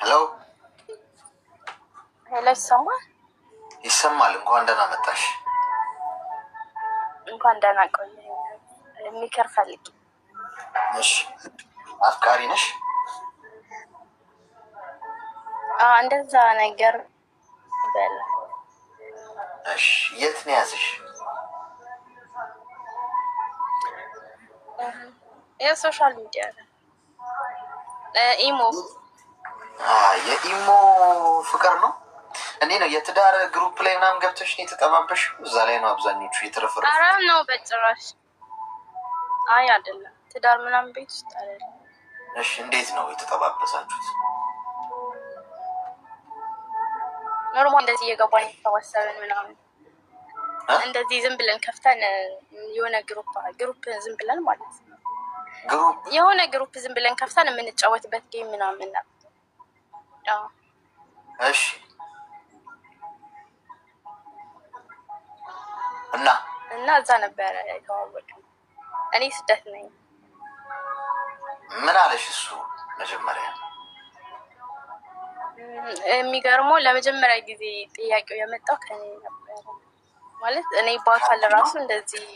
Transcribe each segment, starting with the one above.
ሄሎ ሄሎ፣ ይሰማል? ይሰማል። እንኳን ደህና መጣሽ። እንኳን ደህና ቆየኝ። የሚከር ፈልጊ። እሺ፣ አፍቃሪ ነሽ? እንደዛ ነገር በለ። እሺ፣ የት ነው ያዝሽ? የሶሻል ሚዲያ ኢሞ። የኢሞ ፍቅር ነው እንዴ? ነው የትዳር ግሩፕ ላይ ምናምን ገብተሽ ነው የተጠባበሽው? እዛ ላይ ነው አብዛኞቹ የተረፈረ። ኧረ ነው በጭራሽ። አይ አይደለም፣ ትዳር ምናምን ቤት ውስጥ አይደለም። እሺ፣ እንዴት ነው የተጠባበሳችሁት? ኖርማል እንደዚህ እየገባን የተሰባሰብን ምናምን እንደዚህ ዝም ብለን ከፍተን የሆነ ግሩፕ ዝም ብለን ማለት ነው። የሆነ ግሩፕ ዝም ብለን ከፍተን የምንጫወትበት ጌም ምናምን ነው። እሺ፣ እና እዛ ነበረ የተዋወቅነው። እኔ ስደት ነኝ። ምን አለሽ እሱ? መጀመሪያ የሚገርመው ለመጀመሪያ ጊዜ ጥያቄው የመጣው ከኔ ነበረ። ማለት እኔ በአካል ራሱ እንደዚህ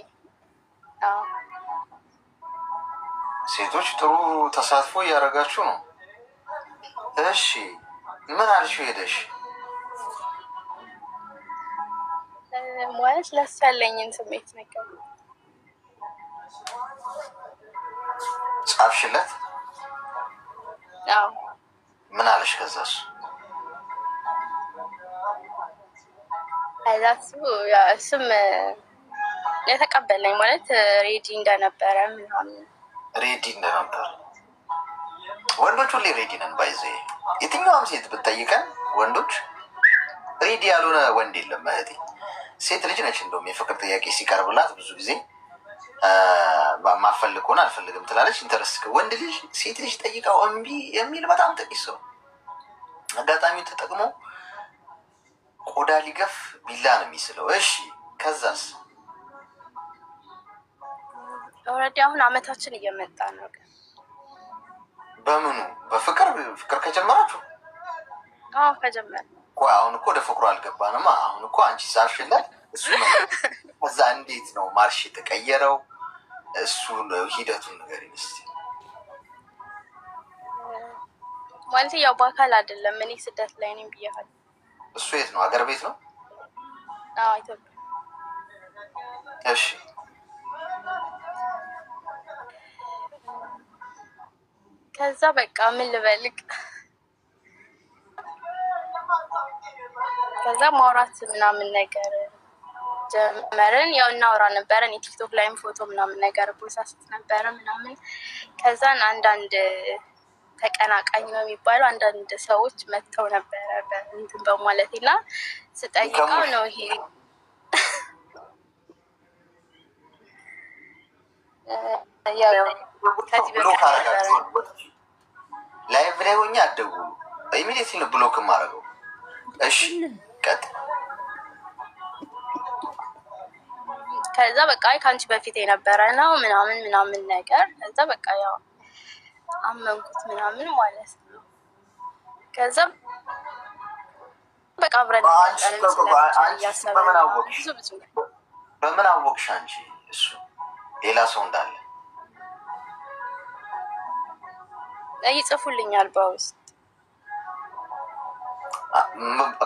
ሴቶች ጥሩ ተሳትፎ እያደረጋችሁ ነው። እሺ፣ ምን አልሽው ሄደሽ? ማለት ለሱ ያለኝን ስሜት ነገር ጻፍሽለት? አዎ። ምን አለሽ ከዛስ? እሱም የተቀበለኝ ማለት ሬዲ እንደነበረ ምናምን። ሬዲ እንደነበረ ወንዶች ሁሌ ሬዲ ነን። ባይዘ የትኛውም ሴት ብትጠይቀን ወንዶች ሬዲ ያልሆነ ወንድ የለም እህቴ። ሴት ልጅ ነች እንደውም የፍቅር ጥያቄ ሲቀርብላት ብዙ ጊዜ ማፈልግ ሆነ አልፈልግም ትላለች። ኢንተረስት ወንድ ልጅ ሴት ልጅ ጠይቀው እምቢ የሚል በጣም ጥቂት ሰው። አጋጣሚውን ተጠቅሞ ቆዳ ሊገፍ ቢላ ነው የሚስለው። እሺ፣ ከዛስ? ኦልሬዲ አሁን አመታችን እየመጣ ነው። በምኑ? በፍቅር ከጀመራችሁ? አዎ ከጀመረ። አሁን እኮ ወደ ፍቅሩ አልገባንማ። አሁን እኮ አንቺ ሳርሽለት እሱ ከዛ እንዴት ነው ማርሽ የተቀየረው? እሱ ሂደቱን ንገሪኝ እስኪ። ማለት ያው በአካል አይደለም፣ እኔ ስደት ላይ ነኝ ብያለሁ። እሱ የት ነው? ሀገር ቤት ነው? አዎ ኢትዮጵያ። እሺ፣ ከዛ በቃ ምን ልበልቅ፣ ከዛ ማውራት ምናምን ነገር ጀመርን። ያው እናወራ ነበረን። የቲክቶክ ላይም ፎቶ ምናምን ነገር ፖስት ነበረ ምናምን። ከዛን አንዳንድ ተቀናቃኝ ነው የሚባለው አንዳንድ ሰዎች መጥተው ነበረ እንትን በማለት እና ስጠይቀው ነው ይሄ ላይቭ ላይ ሆኜ አትደውሉ ኢሚዲየትሊ ነው ብሎክ የማደርገው። እሺ፣ ቀጥል። ከዛ በቃ ከአንቺ በፊት የነበረ ነው ምናምን ነገር። ከዛ በቃ ያው አመንኩት ምናምን ማለት ነው። ከዛ በቃ አብረን በምን አወቅሽ አንቺ እሱ ሌላ ሰው እንዳለ? ይጽፉልኛል በውስጥ።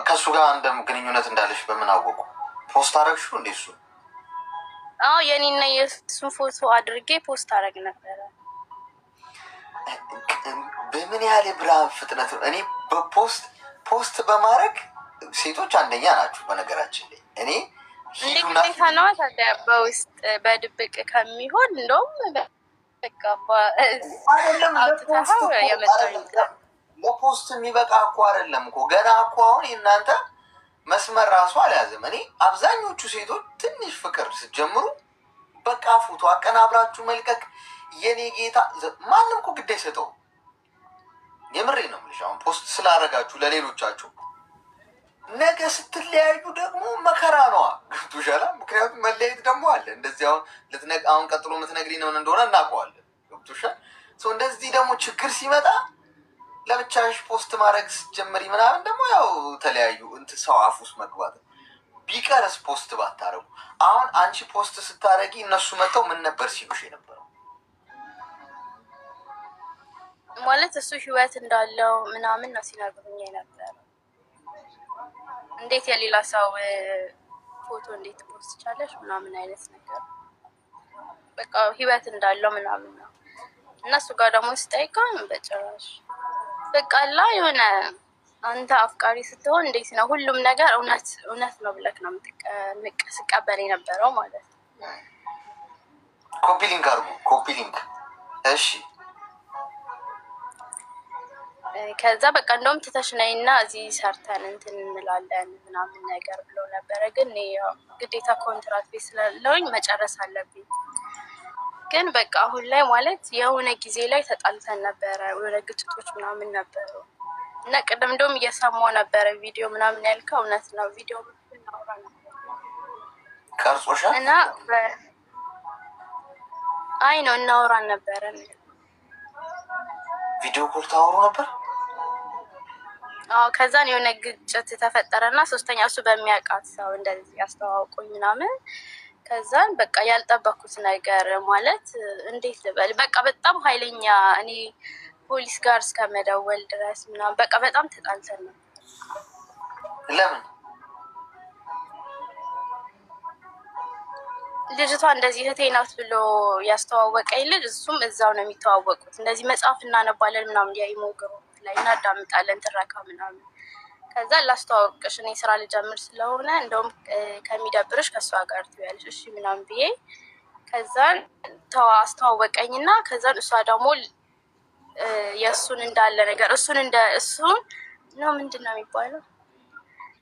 ከእሱ ጋር እንደም ግንኙነት እንዳለሽ በምን አወቁ? ፖስት አደረግሽው እንዴ እሱ? አዎ የኔና የእሱን ፎቶ አድርጌ ፖስት አደረግ ነበረ። በምን ያህል የብርሃን ፍጥነት ነው! እኔ ፖስት በማድረግ ሴቶች አንደኛ ናችሁ በነገራችን ላይ። እኔ ግዴታ ነዋ ታዲያ በውስጥ በድብቅ ከሚሆን እንደውም በቃ ለፖስት የሚበቃ እኮ አይደለም እኮ ገና እኮ አሁን የእናንተ መስመር ራሱ አልያዘም። እኔ አብዛኞቹ ሴቶች ትንሽ ፍቅር ስትጀምሩ በቃ ፎቶ አቀናብራችሁ መልቀቅ የኔ ጌታ ማንም እኮ ግድ አይሰጠው። የምሬ ነው የምልሽ። አሁን ፖስት ስላደረጋችሁ ለሌሎቻችሁ ነገ ስትለያዩ ደግሞ መከራ ነዋ። ገብቶሻል? ምክንያቱም መለያየት ደግሞ አለ። እንደዚህ አሁን ቀጥሎ የምትነግሪኝ ነው እንደሆነ እናውቀዋለን። ገብቶሻል? እንደዚህ ደግሞ ችግር ሲመጣ ለብቻሽ ፖስት ማድረግ ስትጀምሪ ምናምን ደግሞ ያው ተለያዩ እንትን ሰው አፍ ውስጥ መግባት ቢቀርስ ፖስት ባታረጉ። አሁን አንቺ ፖስት ስታረጊ እነሱ መጥተው ምን ነበር ሲሉሽ የነበረው? ማለት እሱ ህይወት እንዳለው ምናምን ነው ሲነግሩኝ የነበረው። እንዴት የሌላ ሰው ፎቶ እንዴት ፖስት ቻለሽ ምናምን አይነት ነገር በቃ ህይወት እንዳለው ምናምን ነው። እነሱ ጋር ደግሞ ስጠይቀው በጭራሽ በቃ ላ የሆነ አንተ አፍቃሪ ስትሆን እንዴት ነው ሁሉም ነገር እውነት ነው ብለክ ነው ስቀበል የነበረው ማለት ነው። ኮፒ ሊንክ አድርጉ፣ ኮፒ ሊንክ። እሺ ከዛ በቃ እንደውም ትተሽ ነይና እዚህ ሰርተን እንትን እንላለን ምናምን ነገር ብሎ ነበረ። ግን ያው ግዴታ ኮንትራት ቤት ስላለውኝ መጨረስ አለብኝ። ግን በቃ አሁን ላይ ማለት የሆነ ጊዜ ላይ ተጣልተን ነበረ፣ የሆነ ግጭቶች ምናምን ነበሩ እና ቅድም እንደውም እየሰማሁ ነበረ ቪዲዮ ምናምን ያልከው እውነት ነው። ቪዲዮ እናውራ ነበር ቀርጾሻል እና አይ ነው እናውራ ነበረ። ቪዲዮ ኮል ታወሩ ነበር? አዎ። ከዛን የሆነ ግጭት ተፈጠረና ሶስተኛ እሱ በሚያውቃት ሰው እንደዚህ ያስተዋውቁኝ ምናምን። ከዛን በቃ ያልጠበኩት ነገር ማለት እንዴት ልበል፣ በቃ በጣም ኃይለኛ እኔ ፖሊስ ጋር እስከመደወል ድረስ ምናምን በቃ በጣም ተጣልተን ነው። ለምን? ልጅቷ እንደዚህ እህቴ ናት ብሎ ያስተዋወቀኝ ልጅ እሱም እዛው ነው የሚተዋወቁት። እንደዚህ መጽሐፍ እናነባለን ምናምን የኢሞ ግሩፕ ላይ እናዳምጣለን ትረካ ምናምን። ከዛ ላስተዋወቅሽ እኔ ስራ ልጀምር ስለሆነ እንደውም ከሚደብርሽ ከእሷ ጋር ትያለሽ እሺ ምናምን ብዬ ከዛን አስተዋወቀኝና ከዛን እሷ ደግሞ የእሱን እንዳለ ነገር እሱን ነው ምንድን ነው የሚባለው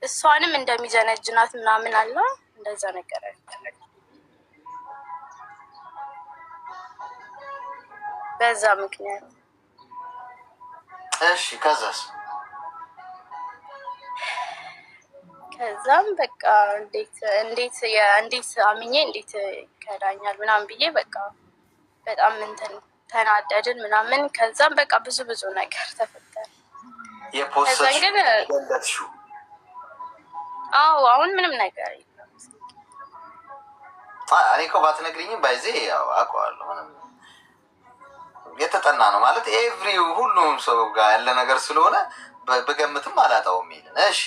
እሷንም እንደሚጀነጅናት ምናምን አለ እንደዛ ነገር በዛ ምክንያት። እሺ ከዛስ? ከዛም በቃ እንዴት አምኜ እንዴት ይከዳኛል ምናምን ብዬ በቃ በጣም እንትን ተናደድን ምናምን። ከዛም በቃ ብዙ ነገር ተፈጠረ። የፖስት ግን አሁን ምንም ነገር የለም። እኔ እኮ ባትነግሪኝም ባይዜ ያው አውቀዋለሁ። ምንም የተጠና ነው ማለት ሁሉም ሰው ጋር ያለ ነገር ስለሆነ በገምትም አላጣውም ይልን። እሺ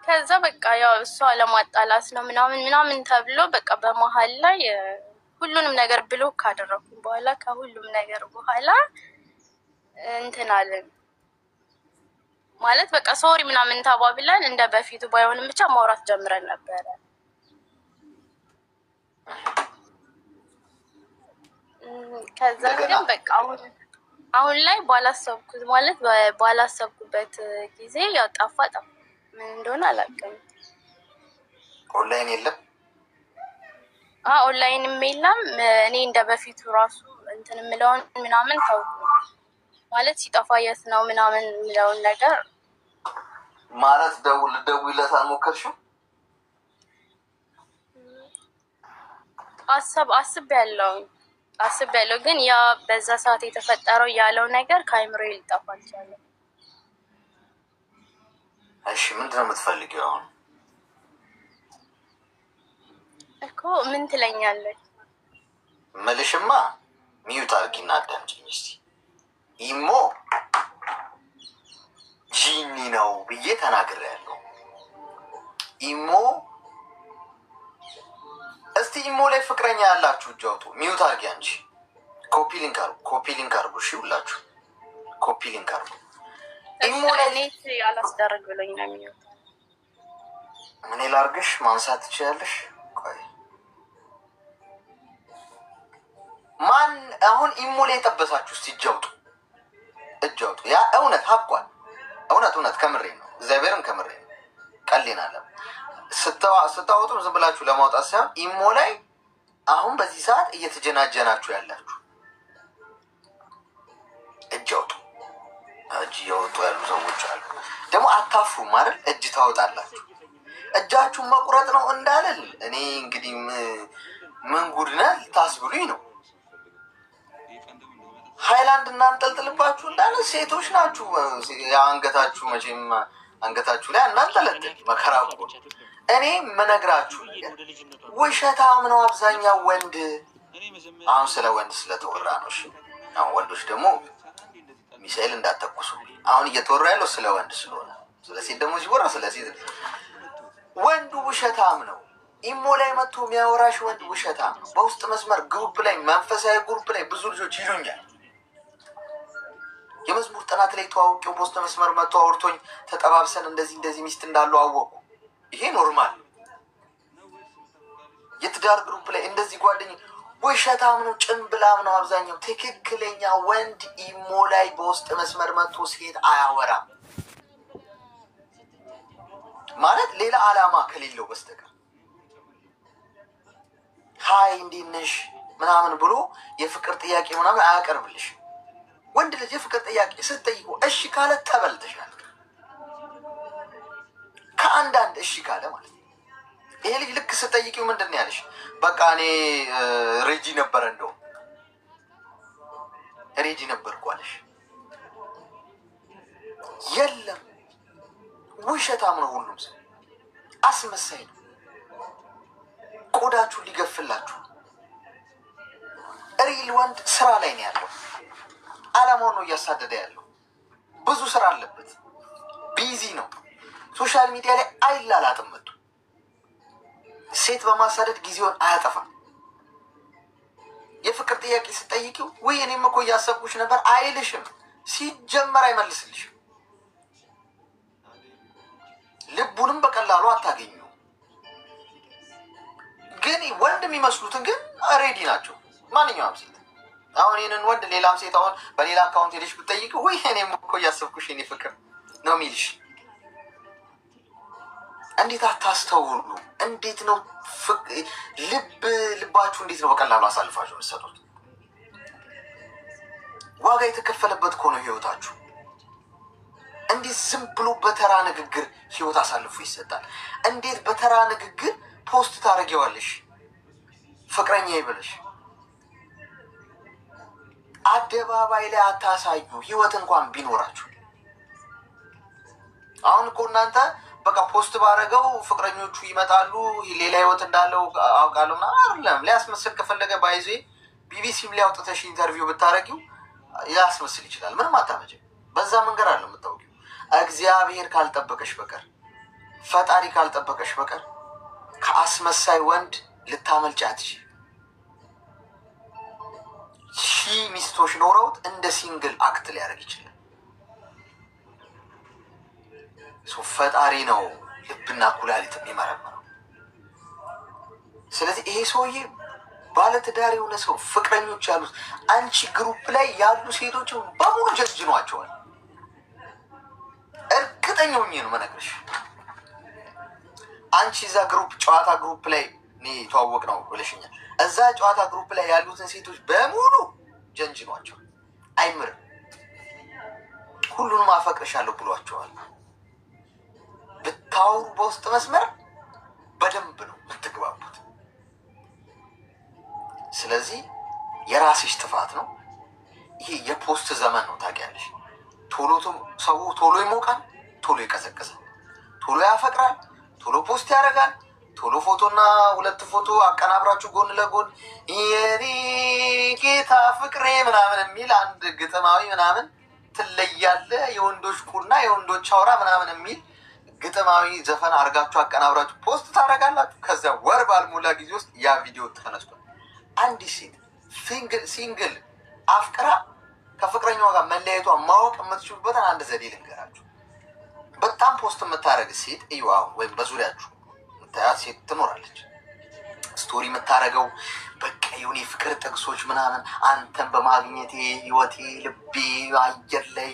ከዛ በቃ ያው እሷ ለማጣላት ነው ምናምን ተብሎ በቃ በመሀል ላይ ሁሉንም ነገር ብሎክ ካደረኩኝ በኋላ ከሁሉም ነገር በኋላ እንትን አለን ማለት በቃ ሶሪ ምናምን ተባብለን እንደ በፊቱ ባይሆንም ብቻ ማውራት ጀምረን ነበረ። ከዛ ግን በቃ አሁን ላይ ባላሰብኩበት ጊዜ ያው ጠፋ ምን እንደሆነ አላውቅም። ኦንላይን የለም ኦንላይንም የለም። እኔ እንደ በፊቱ ራሱ እንትን የምለውን ምናምን ተውኩ ማለት ሲጠፋ የት ነው ምናምን የምለውን ነገር ማለት ደውይለት አልሞከርሽም? አስቤያለሁ ግን ያ በዛ ሰዓት የተፈጠረው ያለው ነገር ከአይምሮዬ ሊጠፋ አልቻለም። እሺ ምንድነው የምትፈልጊው አሁን? እኮ ምን ትለኛለች? መልሽማ ሚዩት አድርጊና አዳምጪኝ እስቲ። ኢሞ ጂኒ ነው ብዬ ተናግሬያለሁ። ኢሞ እስቲ ኢሞ ላይ ፍቅረኛ ያላችሁ እጅ አውጡ። ሚዩት አድርጊ አንቺ። ኮፒ ሊንክ አድርጉ። እሺ ሁላችሁ ኮፒ ሊንክ አድርጉ። ኢሞ ላይ አላስደረግ ብሎኝ ነው የሚወጣው። ምን ላድርግሽ? ማንሳት ትችያለሽ? ቆይ ማን አሁን ኢሞ ላይ የጠበሳችሁ እስቲ እጅ አውጡ። ያ እውነት ሀቋል። እውነት ከምሬ ነው። እግዚአብሔርን ከምሬ ነው። ቀሌን አለ ስታወጡም ዝም ብላችሁ ለማውጣት ሳይሆን ኢሞ ላይ አሁን በዚህ ሰዓት እየተጀናጀናችሁ ያላችሁ እጅ አውጡ። እጅ እያወጡ ያሉ ሰዎች አሉ። ደግሞ አታፍሩም አይደል? እጅ ታወጣላችሁ። እጃችሁን መቁረጥ ነው እንዳለል እኔ እንግዲህ ምን ጉድ ነህ ልታስብሉኝ ነው። ሃይላንድ እናንጠልጥልባችሁ እንዳለ ሴቶች ናችሁ። አንገታችሁ መቼም አንገታችሁ ላይ እናንጠለጥል መከራ እኮ። እኔ የምነግራችሁ ነገር ውሸታም ነው አብዛኛው ወንድ። አሁን ስለ ወንድ ስለተወራ ነው። እሺ አሁን ወንዶች ደግሞ ሚሳኤል እንዳተኩሱ። አሁን እየተወራ ያለው ስለ ወንድ ስለሆነ፣ ስለ ሴት ደግሞ ሲወራ ስለ ሴት። ወንዱ ውሸታም ነው። ኢሞ ላይ መጥቶ የሚያወራሽ ወንድ ውሸታም ነው። በውስጥ መስመር ግሩፕ ላይ፣ መንፈሳዊ ግሩፕ ላይ ብዙ ልጆች ይሉኛል። የመዝሙር ጥናት ላይ ተዋውቂው በውስጥ መስመር መጥቶ አውርቶኝ ተጠባብሰን እንደዚህ እንደዚህ ሚስት እንዳለው አወቁ። ይሄ ኖርማል። የትዳር ግሩፕ ላይ እንደዚህ ጓደኛ ውሸታም ነው፣ ጭንብላም ነው አብዛኛው። ትክክለኛ ወንድ ኢሞ ላይ በውስጥ መስመር መጥቶ ሴት አያወራም ማለት ሌላ ዓላማ ከሌለው በስተቀር ሀይ እንዴት ነሽ ምናምን ብሎ የፍቅር ጥያቄ ምናምን አያቀርብልሽ። ወንድ ልጅ የፍቅር ጥያቄ ስትጠይቁ እሺ ካለ ተበልተሻል። ከአንዳንድ እሺ ካለ ማለት ነው። ይሄ ልጅ ልክ ስትጠይቂው ምንድን ነው ያለሽ? በቃ እኔ ሬጂ ነበረ፣ እንደውም ሬጂ ነበርኩ አለሽ። የለም ውሸታም ነው። ሁሉም ሰው አስመሳይ ነው። ቆዳችሁን ሊገፍላችሁ። ሪል ወንድ ስራ ላይ ነው ያለው። አላማውን ነው እያሳደደ ያለው። ብዙ ስራ አለበት። ቢዚ ነው። ሶሻል ሚዲያ ላይ አይላላጥም። መጡ ሴት በማሳደድ ጊዜውን አያጠፋም። የፍቅር ጥያቄ ስጠይቂው ወይ እኔም እኮ እያሰብኩሽ ነበር አይልሽም። ሲጀመር አይመልስልሽም። ልቡንም በቀላሉ አታገኙ። ግን ወንድ የሚመስሉትን ግን ሬዲ ናቸው። ማንኛውም ሴት አሁን ይህንን ወንድ ሌላም ሴት አሁን በሌላ አካውንት ሄደሽ ብትጠይቅ ወይ እኔም እኮ እያሰብኩሽ የኔ ፍቅር ነው የሚልሽ። እንዴት አታስተውሉ? እንዴት ነው ልባችሁ እንዴት ነው በቀላሉ አሳልፋችሁ የምትሰጡት? ዋጋ የተከፈለበት እኮ ነው ህይወታችሁ። እንዴት ዝም ብሎ በተራ ንግግር ህይወት አሳልፎ ይሰጣል? እንዴት በተራ ንግግር ፖስት ታደርጊዋለሽ ፍቅረኛ ይብለሽ? አደባባይ ላይ አታሳዩ። ህይወት እንኳን ቢኖራችሁ አሁን እኮ እናንተ በቃ ፖስት ባረገው ፍቅረኞቹ ይመጣሉ ሌላ ህይወት እንዳለው አውቃለሁ ና አይደለም። ሊያስመስል ከፈለገ ባይዜ ቢቢሲም ላይ አውጥተሽ ኢንተርቪው ብታረጊው ሊያስመስል ይችላል። ምንም አታመጭም። በዛ መንገድ አለ የምታውቂው። እግዚአብሔር ካልጠበቀሽ በቀር ፈጣሪ ካልጠበቀሽ በቀር ከአስመሳይ ወንድ ልታመልጭ አትችይ። ሺህ ሚስቶች ኖረውት እንደ ሲንግል አክት ሊያደርግ ይችላል። ፈጣሪ ነው ልብና ኩላሊት የሚመረምረው። ስለዚህ ይሄ ሰውዬ ባለትዳር የሆነ ሰው ፍቅረኞች ያሉት አንቺ ግሩፕ ላይ ያሉ ሴቶች በሙሉ ጀጅኗቸዋል። እርግጠኛ ሆኜ ነው መነግርሽ። አንቺ እዛ ግሩፕ ጨዋታ ግሩፕ ላይ እኔ ተዋወቅ ነው ብለሽኛል። እዛ ጨዋታ ግሩፕ ላይ ያሉትን ሴቶች በሙሉ ጀንጅኗቸው አይምርም። ሁሉንም አፈቅርሻለሁ ብሏቸዋል። ብታወሩ በውስጥ መስመር በደንብ ነው የምትግባቡት። ስለዚህ የራስሽ ጥፋት ነው። ይሄ የፖስት ዘመን ነው ታውቂያለሽ። ሰው ቶሎ ይሞቃል፣ ቶሎ ይቀዘቅዛል፣ ቶሎ ያፈቅራል፣ ቶሎ ፖስት ያደርጋል፣ ቶሎ ፎቶና ሁለት ፎቶ አቀናብራችሁ ጎን ለጎን የኔ ጌታ ፍቅሬ ምናምን የሚል አንድ ግጥማዊ ምናምን ትለያለ የወንዶች ቁና የወንዶች አውራ ምናምን የሚል ግጥማዊ ዘፈን አርጋችሁ አቀናብራችሁ ፖስት ታደርጋላችሁ። ከዚያ ወር ባልሞላ ጊዜ ውስጥ ያ ቪዲዮ ተነስቷል። አንዲት ሴት ሲንግል አፍቅራ ከፍቅረኛዋ ጋር መለያየቷ ማወቅ የምትችሉበትን አንድ ዘዴ ልንገራችሁ። በጣም ፖስት የምታደርግ ሴት እዩ። አሁን ወይም በዙሪያችሁ የምታያት ሴት ትኖራለች። ስቶሪ የምታደርገው በቃ የሆነ የፍቅር ጥቅሶች ምናምን አንተን በማግኘቴ ህይወቴ ልቤ አየር ላይ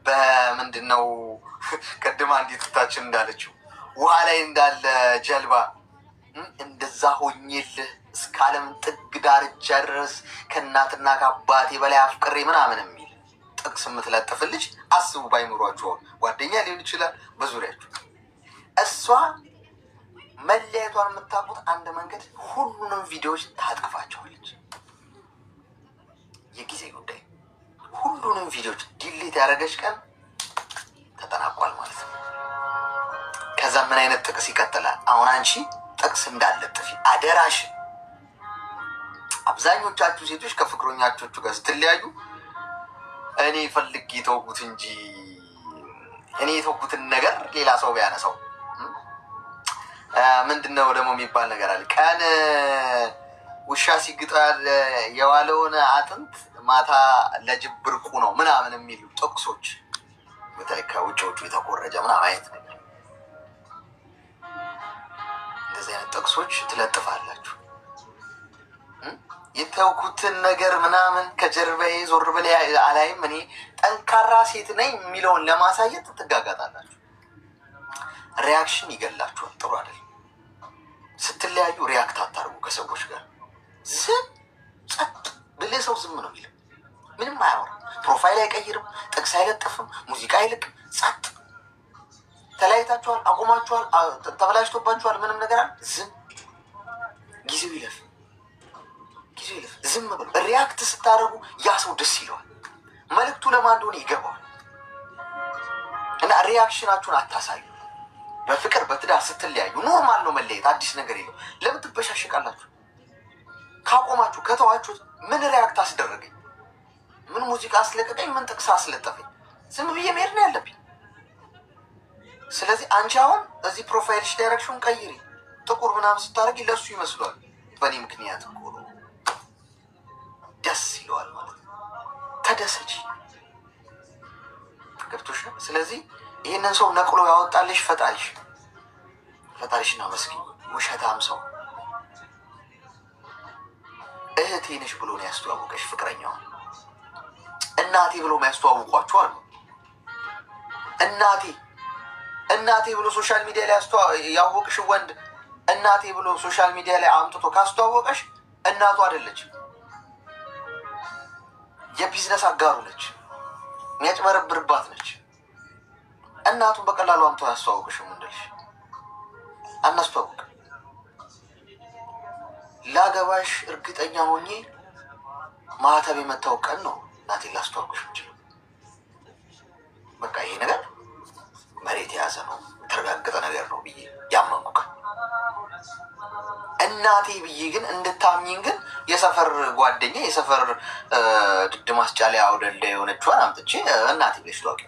በምንድን ነው ቅድም አንዲት እህታችን እንዳለችው ውሃ ላይ እንዳለ ጀልባ እንደዛ ሆኜልህ እስከ ዓለም ጥግ ዳርቻ ድረስ ከእናትና ከአባቴ በላይ አፍቅሬ ምናምን የሚል ጥቅስ የምትለጥፍልሽ አስቡ። ባይምሯችሁ ጓደኛ ሊሆን ይችላል በዙሪያችሁ። እሷ መለያየቷን የምታውቁት አንድ መንገድ ሁሉንም ቪዲዮዎች ታጠፋቸዋለች። የጊዜ ጉዳይ ሁሉንም ቪዲዮች ዲሊት ያደረገች ቀን ተጠናቋል ማለት ነው። ከዛ ምን አይነት ጥቅስ ይቀጥላል? አሁን አንቺ ጥቅስ እንዳለጥፊ አደራሽ። አብዛኞቻችሁ ሴቶች ከፍቅረኞቻችሁ ጋር ስትለያዩ እኔ ፈልጌ የተውኩት እንጂ እኔ የተውኩትን ነገር ሌላ ሰው ቢያነሳው ምንድነው ደግሞ የሚባል ነገር አለ። ቀን ውሻ ሲግጣ የዋለውን አጥንት ማታ ለጅብ ብርቁ ነው ምናምን የሚሉ ጥቅሶች በተለይ ከውጭዎቹ የተቆረጀ ምናምን አይነት ነገር እንደዚህ አይነት ጥቅሶች ትለጥፋላችሁ። የተውኩትን ነገር ምናምን ከጀርባዬ ዞር ብለህ አላይም እኔ ጠንካራ ሴት ነኝ የሚለውን ለማሳየት ትጋጋጣላችሁ። ሪያክሽን ይገላችኋል። ጥሩ አይደል? ስትለያዩ ሪያክት አታርጉ ከሰዎች ጋር። ዝም ጸጥ ብለህ ሰው ዝም ነው የሚለው። ምንም አያወራም። ፕሮፋይል አይቀይርም፣ ጥቅስ አይለጥፍም፣ ሙዚቃ አይልቅም። ጸጥ። ተለያይታችኋል፣ አቁማችኋል፣ ተበላሽቶባችኋል፣ ምንም ነገር አለ። ዝም። ጊዜው ይለፍ፣ ጊዜው ይለፍ። ዝም ብሎ ሪያክት ስታደርጉ ያ ሰው ደስ ይለዋል። መልዕክቱ ለማን እንደሆነ ይገባዋል። እና ሪያክሽናችሁን አታሳዩ። በፍቅር በትዳር ስትለያዩ ኖርማል ነው መለየት፣ አዲስ ነገር የለው። ለምን ትበሻሸቃላችሁ? ካቆማችሁ ከተዋችሁት ምን ሪያክት አስደረገኝ፣ ምን ሙዚቃ አስለቀቀኝ፣ ምን ጥቅስ አስለጠፈኝ፣ ዝም ብዬ መሄድ ነው ያለብኝ። ስለዚህ አንቺ አሁን እዚህ ፕሮፋይልሽ ዳይሬክሽን ቀይሪ። ጥቁር ምናምን ስታደርጊ ለእሱ ይመስለዋል በእኔ ምክንያት እኮ ነው፣ ደስ ይለዋል ማለት ነው። ተደሰች። ገብቶሽ ነው? ስለዚህ ይህንን ሰው ነቅሎ ያወጣልሽ ፈጣሪሽና መስኪን ውሸታም ሰው እህቴ ነሽ ብሎ ነው ያስተዋወቀሽ ፍቅረኛው። እናቴ ብሎ ያስተዋውቋቸው አሉ። እናቴ ብሎ ሶሻል ሚዲያ ላይ ያወቅሽ ወንድ እናቴ ብሎ ሶሻል ሚዲያ ላይ አምጥቶ ካስተዋወቀሽ እናቱ አይደለችም፣ የቢዝነስ አጋሩ ነች፣ የሚያጭበረብርባት ነች። እናቱን በቀላሉ አምጥቶ ያስተዋወቅሽም እንደልሽ አናስተዋውቅ። ላገባሽ እርግጠኛ ሆኜ ማህተብ የመታወቅ ቀን ነው እናቴን ላስተዋወቅሽ የምችለው። በቃ ይሄ ነገር መሬት የያዘ ነው፣ የተረጋገጠ ነገር ነው ብዬ ያመንኩ ቀን እናቴ ብዬ ግን እንድታምኝን ግን የሰፈር ጓደኛ የሰፈር ድድ ማስጫለያ አውደልዳ የሆነችዋን አምጥቼ እናቴ ብለሽ ታውቂ።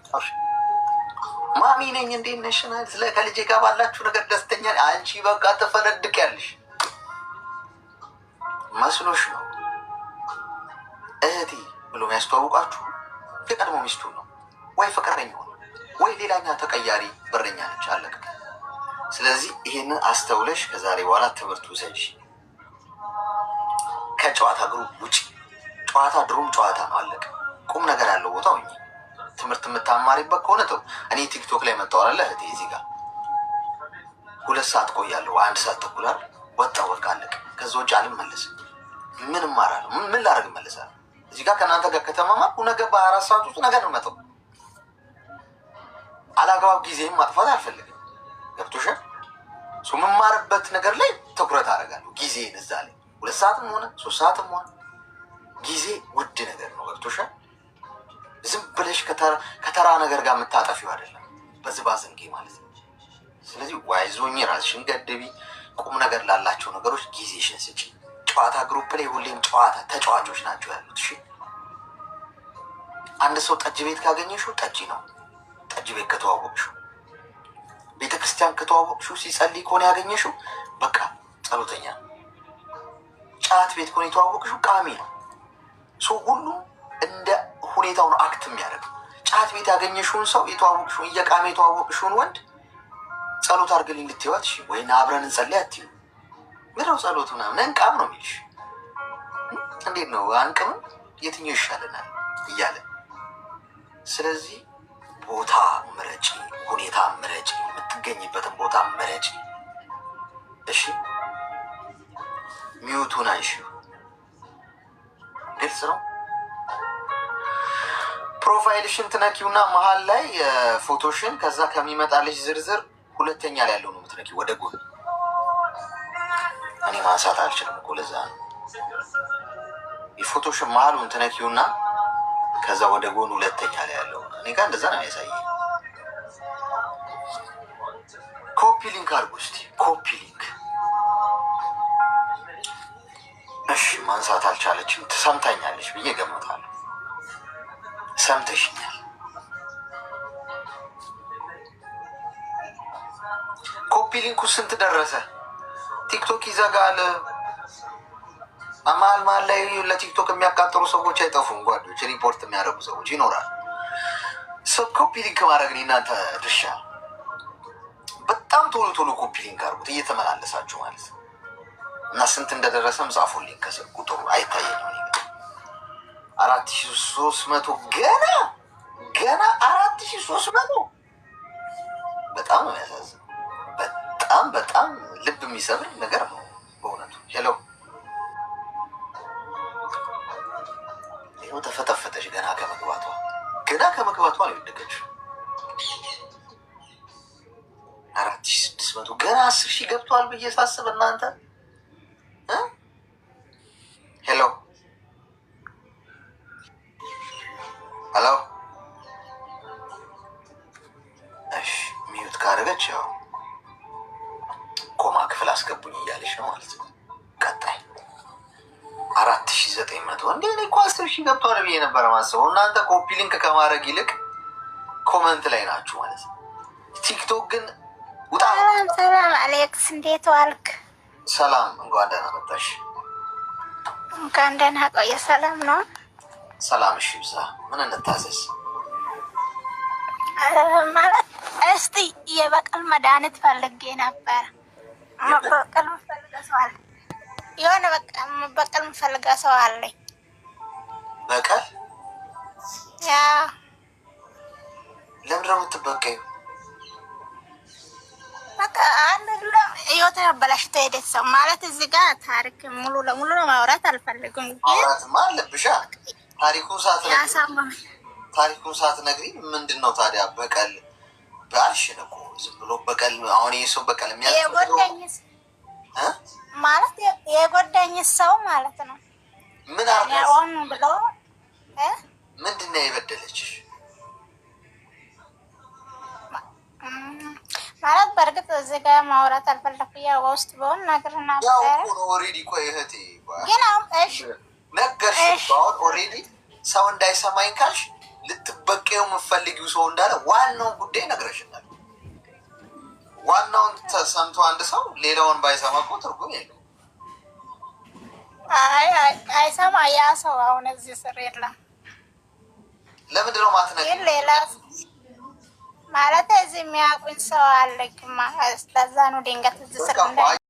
ማሚ ነኝ እንዴት ነሽ? ስለ ከልጄ ጋር ባላችሁ ነገር ደስተኛ አንቺ በቃ ተፈነድቅ ያለሽ መስሎሽ ነው። እህቴ ብሎ የሚያስተዋውቃችሁ የቀድሞ ሚስቱ ነው ወይ ፍቅረኛው ነው ወይ ሌላኛ ተቀያሪ በረኛ ነች። አለቀ። ስለዚህ ይሄንን አስተውለሽ ከዛሬ በኋላ ትምህርት ውሰጂ። ከጨዋታ ግሩፕ ውጪ። ጨዋታ ድሮም ጨዋታ ነው። አለቀ። ቁም ነገር ያለው ቦታ ሆኜ ትምህርት የምታማሪበት ከሆነ ተው። እኔ ቲክቶክ ላይ መጣዋለ እህቴ እዚህ ጋር 2 ሰዓት ቆያለሁ፣ 1 ሰዓት ተኩላል ወጣው በቃ አለቀ። ከዛ ውጭ አልመለስም። ምን እማራለሁ? ምን ላደርግ እመለሳለሁ? እዚህ ጋር ከእናንተ ጋር ከተማማርኩ ነገ በ4 ሰዓት ውስጥ ነገር ነው መተው። አላግባብ ጊዜም ማጥፋት አልፈልግም። ገብቶሻል? የምማርበት ነገር ላይ ትኩረት አደርጋለሁ። ጊዜን እዛ ላይ 2 ሰዓትም ሆነ 3 ሰዓትም ሆነ ጊዜ ውድ ነገር ነው። ገብቶሻል? ዝም ብለሽ ከተራ ነገር ጋር የምታጠፊው አይደለም፣ በዝባዝንጌ ማለት ነው። ስለዚህ ዋይዞኝ ራስሽን ገድቢ። ቁም ነገር ላላቸው ነገሮች ጊዜሽን ስጪ። ጨዋታ ግሩፕ ላይ ሁሌም ጨዋታ ተጫዋቾች ናቸው ያሉት። እሺ፣ አንድ ሰው ጠጅ ቤት ካገኘሽው ጠጪ ነው። ጠጅ ቤት ከተዋወቅሽው፣ ቤተክርስቲያን ከተዋወቅሽው፣ ሲጸልይ ከሆነ ያገኘሽው በቃ ጸሎተኛ። ጫት ቤት ከሆነ የተዋወቅሽው ቃሚ ነው። ሰው ሁሉ እንደ ሁኔታውን አክት የሚያደርግ። ጫት ቤት ያገኘሽውን ሰው የተዋወቅሽውን እየቃሚ የተዋወቅሽውን ወንድ ጸሎት አድርግልኝ ልትይዋት እሺ፣ ወይና አብረን እንጸልይ አትዩ። ምነው ጸሎት ምናምን እንቃም ነው የሚልሽ። እንዴት ነው አንቅምም? የትኛው ይሻለናል እያለ። ስለዚህ ቦታ ምረጪ፣ ሁኔታ ምረጪ፣ የምትገኝበትን ቦታ ምረጪ። እሺ፣ ሚዩቱን አይሽ። ግልጽ ነው። ፕሮፋይልሽን ትነኪውና መሀል ላይ ፎቶሽን፣ ከዛ ከሚመጣልሽ ዝርዝር ሁለተኛ ላይ ያለው ነው የምትነኪው ወደ ጎን። እኔ ማንሳት አልችልም እኮ ለዛ ነው። የፎቶሽን መሀሉን ትነኪውና ከዛ ወደ ጎን ሁለተኛ ላይ ያለው እኔ ጋር እንደዛ ነው የሚያሳየኝ። ኮፒ ሊንክ አድርጉ እስቲ ኮፒ ሊንክ። እሺ ማንሳት አልቻለችም። ትሰምታኛለች ብዬ ገምታለሁ። ሰምተሽኛል። ኮፒ ሊንኩ ስንት ደረሰ? ቲክቶክ ይዘጋል። መሀል መሀል ላይ ለቲክቶክ የሚያቃጥሩ ሰዎች አይጠፉም። ጓዶች ሪፖርት የሚያደርጉ ሰዎች ይኖራል። ሰው ኮፒ ሊንክ ማድረግ እናንተ ድርሻ። በጣም ቶሎ ቶሎ ኮፒ ሊንክ አድርጉት እየተመላለሳችሁ ማለት ነው። እና ስንት እንደደረሰም ጻፉልኝ። ከስር ቁጥሩ አይታየኝም። 4300 ገና 4300 በጣም ነው የሚያሳዝነው። በጣም ልብ የሚሰብር ነገር ነው በእውነቱ። ሄሎ ይኸው ተፈተፈተሽ ገና ከመግባቷ ነው የወደቀችው። 4600 ገና 10,000 ገብቷል ብዬ ሳስብ እናንተ ሄሎ እሺ ሚዩት ካደረገች ያው ኮማ ክፍል አስገቡኝ እያለች ነው ማለት ነው። ቀጣይ 4900 እንዴ እኔ እኮ 10,000 ገብቷል ብዬ ነበረ ማስበው። እናንተ ኮፒ ሊንክ ከማድረግ ይልቅ ኮመንት ላይ ናችሁ ማለት ነው። ቲክቶክ ግን ውጣ። ሰላም አሌክስ፣ እንዴት ዋልክ? ሰላም፣ እንኳን ደህና መጣሽ። እንኳን ደህና ቆየ። ሰላም ነው? ሰላም። እሺ ብዛ ምን እንታዘዝ? ማለት እስቲ የበቀል መድኃኒት ፈልጌ ነበር። በቀል ምፈልገ ሰው አለ። የሆነ በቀል ምፈልገ ሰው አለኝ። በቀል? ያ ለምንድን ነው የምትበቀዩ? በቃ አይደለም ህይወት ያበላሽቶ ሄደት ሰው ማለት እዚህ ጋር ታሪክ ሙሉ ለሙሉ ማውራት አልፈልግም። ማውራትማ አለብሻ። ታሪኩን ሳትነግሪ ምንድን ነው ታዲያ በቀል ባልሽን እኮ ዝም ብሎ በቀል። አሁን ይህ ሰው በቀል ማለት የጎዳኝ ሰው ማለት ነው። ምን ሆን ብሎ ምንድን ነው የበደለችሽ? ማለት በእርግጥ እዚህ ጋር ማውራት አልፈለኩ። ያው ውስጥ በሆን ነግርና ኦልሬዲ ቆይ እህቴ ግን አሁን ነገርሽ። አሁን ኦልሬዲ ሰው እንዳይሰማኝ ካልሽ ልትበቀዩ የምትፈልጊው ሰው እንዳለ ዋናውን ጉዳይ ነግረሽናል። ዋናውን ተሰምቶ አንድ ሰው ሌላውን ባይሰማ እኮ ትርጉም የለው። አይሰማ ያ ሰው አሁን እዚህ ስር የለም። ለምንድን ነው ማትነግሪኝ? ሌላ ማለት እዚህ የሚያውቁኝ ሰው አለኝ። ለዛ ነው ድንገት እዚህ ስር